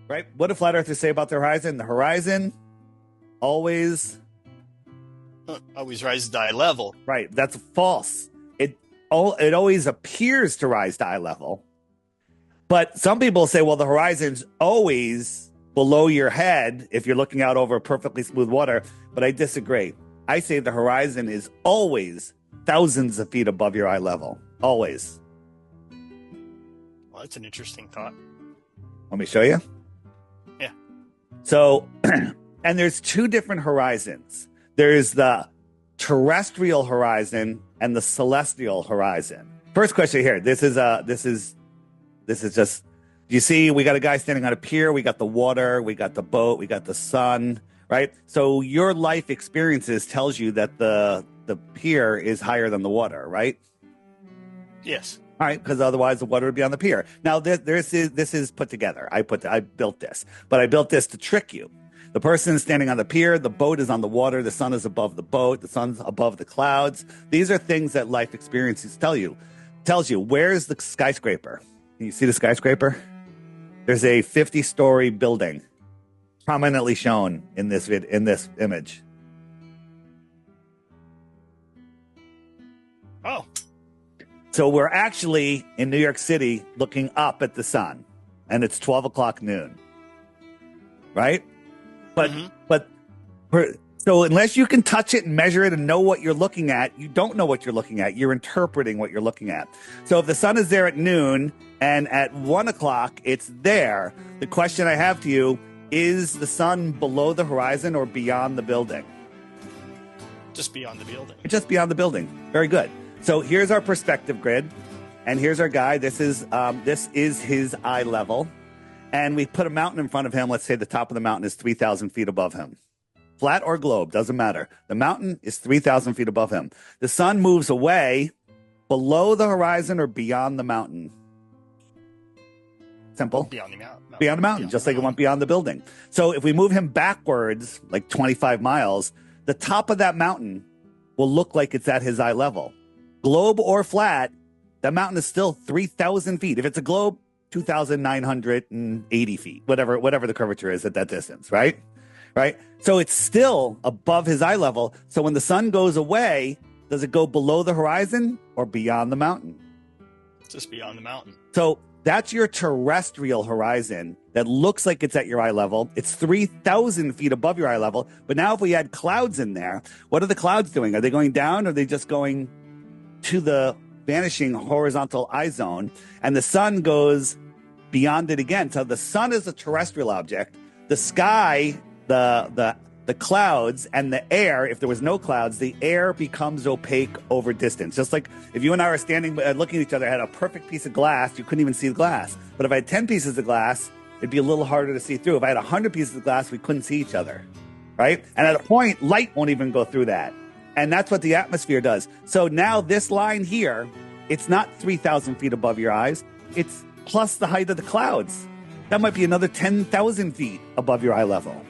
Right? What do flat earthers say about the horizon? The horizon always... always rises to eye level. Right. That's false. It always appears to rise to eye level. But some people say, well, the horizon's always below your head if you're looking out over perfectly smooth water. But I disagree. I say the horizon is always thousands of feet above your eye level. Always. Well, that's an interesting thought. Let me show you. Yeah. So, and there's two different horizons. There's the terrestrial horizon and the celestial horizon. First question here. This is just, you see, we got a guy standing on a pier. We got the water. We got the boat. We got the sun, right? So your life experiences tells you that the pier is higher than the water, right? Yes. All right, because otherwise the water would be on the pier. Now, this is put together. I built this, but I built this to trick you. The person is standing on the pier. The boat is on the water. The sun is above the boat. The sun's above the clouds. These are things that life experiences tells you. Where's the skyscraper? Can you see the skyscraper? There's a 50-story building prominently shown in this image. Oh. So we're actually in New York City looking up at the sun, and it's 12 o'clock noon, right? So unless you can touch it and measure it and know what you're looking at, you don't know what you're looking at. You're interpreting what you're looking at. So if the sun is there at noon and at 1 o'clock it's there, the question I have to you, is the sun below the horizon or beyond the building? Just beyond the building. Just beyond the building. Very good. So here's our perspective grid, and here's our guy. This is his eye level, and we put a mountain in front of him. Let's say the top of the mountain is 3,000 feet above him. Flat or globe, doesn't matter. The mountain is 3,000 feet above him. The sun moves away below the horizon or beyond the mountain. Simple. Beyond the mountain. Beyond the mountain, just like it went beyond the building. So if we move him backwards, like 25 miles, the top of that mountain will look like it's at his eye level. Globe or flat, that mountain is still 3,000 feet. If it's a globe, 2,980 feet, whatever the curvature is at that distance, right? Right? So it's still above his eye level. So when the sun goes away, does it go below the horizon or beyond the mountain? Just beyond the mountain. So that's your terrestrial horizon that looks like it's at your eye level. It's 3,000 feet above your eye level. But now if we add clouds in there, what are the clouds doing? Are they going down or are they just going to the vanishing horizontal eye zone? And the sun goes beyond it again. So the sun is a terrestrial object. The sky, the clouds and the air, if there was no clouds, the air becomes opaque over distance. Just like if you and I were standing looking at each other, I had a perfect piece of glass, you couldn't even see the glass. But if I had 10 pieces of glass, it'd be a little harder to see through. If I had 100 pieces of glass, we couldn't see each other, right? And at a point, light won't even go through that. And that's what the atmosphere does. So now this line here, it's not 3,000 feet above your eyes. It's plus the height of the clouds. That might be another 10,000 feet above your eye level.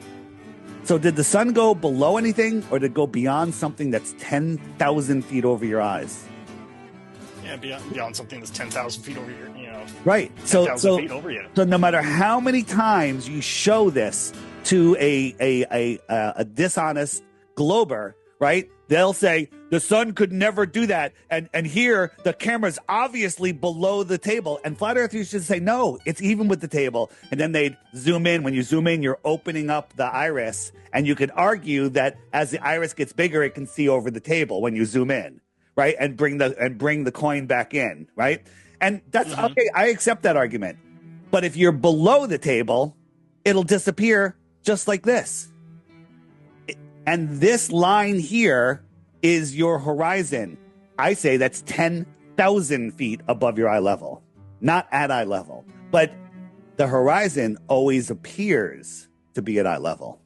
So did the sun go below anything or did it go beyond something that's 10,000 feet over your eyes? Yeah, beyond something that's 10,000 feet over your, right. 10,000 feet over you. So no matter how many times you show this to a dishonest glober, right? They'll say the sun could never do that. And here the camera's obviously below the table. And flat earthers should say, no, it's even with the table. And then they'd zoom in. When you zoom in, you're opening up the iris. And you could argue that as the iris gets bigger, it can see over the table when you zoom in, right? And bring the coin back in, right? And that's okay. I accept that argument. But if you're below the table, it'll disappear just like this. And this line here is your horizon. I say that's 10,000 feet above your eye level, not at eye level. But the horizon always appears to be at eye level.